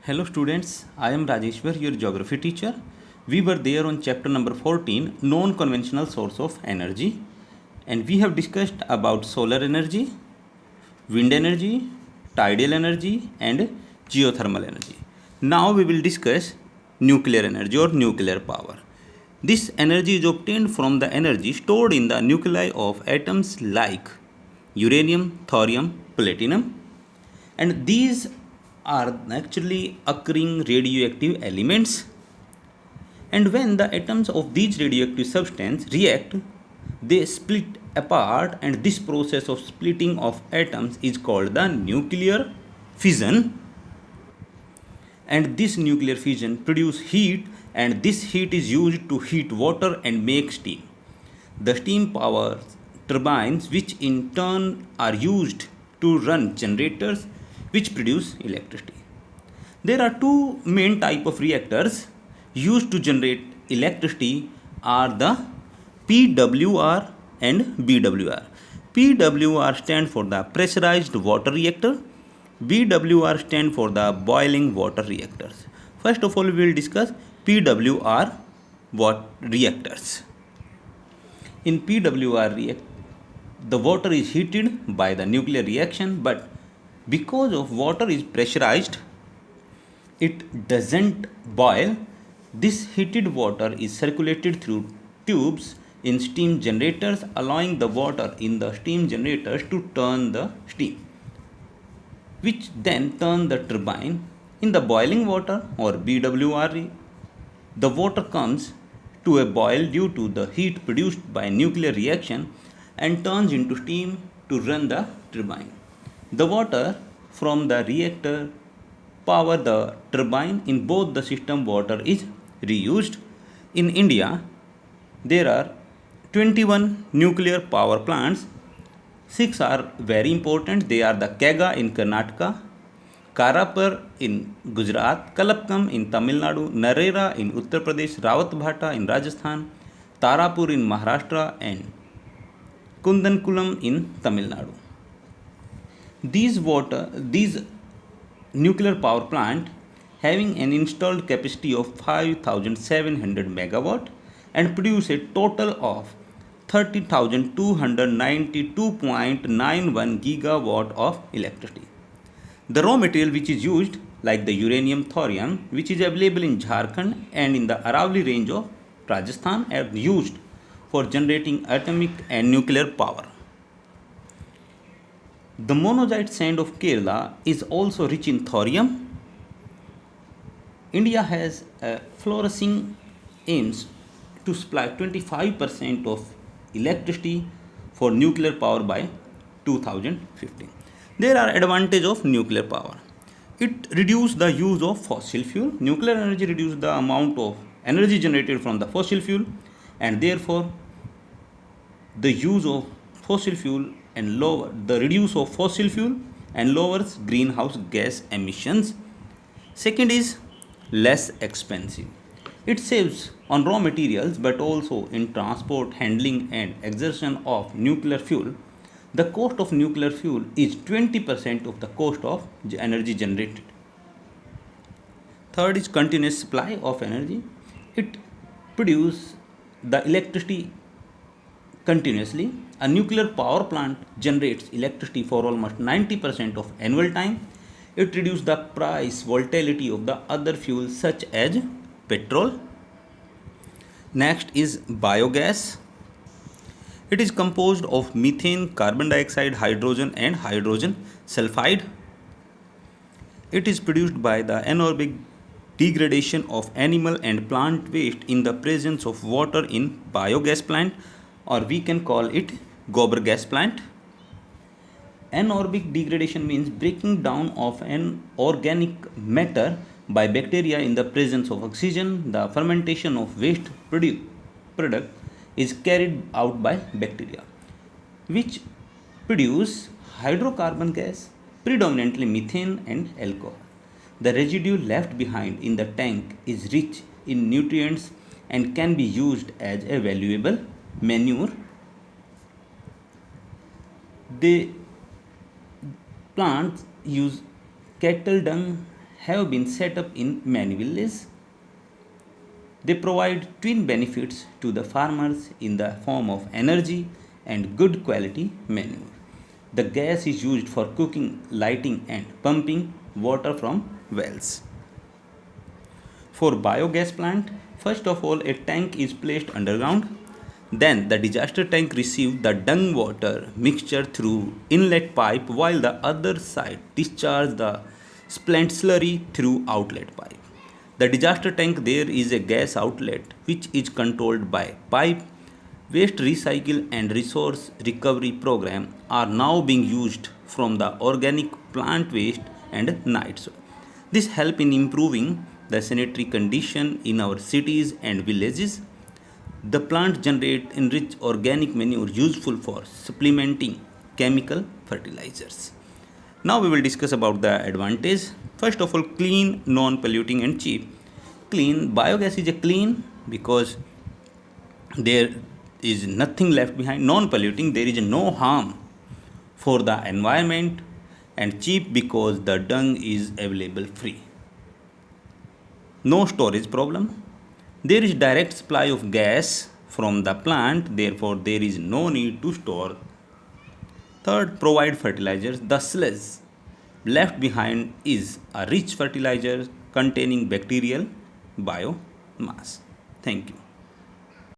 Hello students, I am Rajeshwar, your geography teacher. We were there on chapter number 14, non-conventional source of energy, and we have discussed about solar energy, wind energy, tidal energy and geothermal energy. Now we will discuss nuclear energy or nuclear power. This energy is obtained from the energy stored in the nuclei of atoms like uranium, thorium, platinum, and these are naturally occurring radioactive elements, and when the atoms of these radioactive substance react, they split apart, and this process of splitting of atoms is called the nuclear fission. And this nuclear fission produce heat, and this heat is used to heat water and make steam. The steam powers turbines, which in turn are used to run generators which produce electricity. There are two main type of reactors used to generate electricity are the PWR and BWR. PWR stand for the pressurized water reactor. BWR stand for the boiling water reactors. First of all, we will discuss PWR reactors. In PWR reactor, the water is heated by the nuclear reaction, but because of water is pressurized, it doesn't boil. This heated water is circulated through tubes in steam generators, allowing the water in the steam generators to turn the steam, which then turn the turbine. In the boiling water or BWR, the water comes to a boil due to the heat produced by nuclear reaction and turns into steam to run the turbine. The water from the reactor power the turbine. In both the system, water is reused. In India, there are 21 nuclear power plants. 6 are very important. They are the Kega in Karnataka, Karapur in Gujarat, Kalapkam in Tamil Nadu, Narera in Uttar Pradesh, Rawatbhata in Rajasthan, Tarapur in Maharashtra, and Kundankulam in Tamil Nadu. These nuclear power plant having an installed capacity of 5700 megawatt and produce a total of 30,292.91 gigawatt of electricity. The raw material which is used, like the uranium thorium, which is available in Jharkhand and in the Aravalli range of Rajasthan, are used for generating atomic and nuclear power. The monazite sand of Kerala is also rich in thorium. India has a flourishing aims to supply 25% of electricity for nuclear power by 2015. There are advantages of nuclear power. It reduces the use of fossil fuel. Nuclear energy reduces the amount of energy generated from the fossil fuel, and therefore the use of fossil fuel and lower the reduce of fossil fuel and lowers greenhouse gas emissions. Second is less expensive. It saves on raw materials but also in transport, handling and exertion of nuclear fuel. The cost of nuclear fuel is 20% of the cost of energy generated. Third is continuous supply of energy. It produces the electricity continuously. A nuclear power plant generates electricity for almost 90% of annual time. It reduces the price volatility of the other fuels such as petrol. Next is biogas. It is composed of methane, carbon dioxide, hydrogen and hydrogen sulfide. It is produced by the anaerobic degradation of animal and plant waste in the presence of water in biogas plant, or we can call it gobar gas plant. Anaerobic degradation means breaking down of an organic matter by bacteria in the presence of oxygen. The fermentation of waste product is carried out by bacteria, which produce hydrocarbon gas, predominantly methane and alcohol. The residue left behind in the tank is rich in nutrients and can be used as a valuable manure. The plants use cattle dung, have been set up in many villages. They provide twin benefits to the farmers in the form of energy and good quality manure. The gas is used for cooking, lighting, and pumping water from wells. For biogas plant, first of all a tank is placed underground. Then the disaster tank receives the dung water mixture through inlet pipe while the other side discharge the spent slurry through outlet pipe. The disaster tank there is a gas outlet which is controlled by pipe. Waste recycle and resource recovery program are now being used from the organic plant waste and night soil. This help in improving the sanitary condition in our cities and villages. The plant generate enriched organic manure useful for supplementing chemical fertilizers. Now we will discuss about the advantage. First of all, clean, non-polluting and cheap. Clean biogas is a clean because there is nothing left behind. Non-polluting, there is no harm for the environment, and cheap because the dung is available free. No storage problem. There is direct supply of gas from the plant, therefore there is no need to store. Third, provide fertilizers. The sludge left behind is a rich fertilizer containing bacterial biomass. Thank you.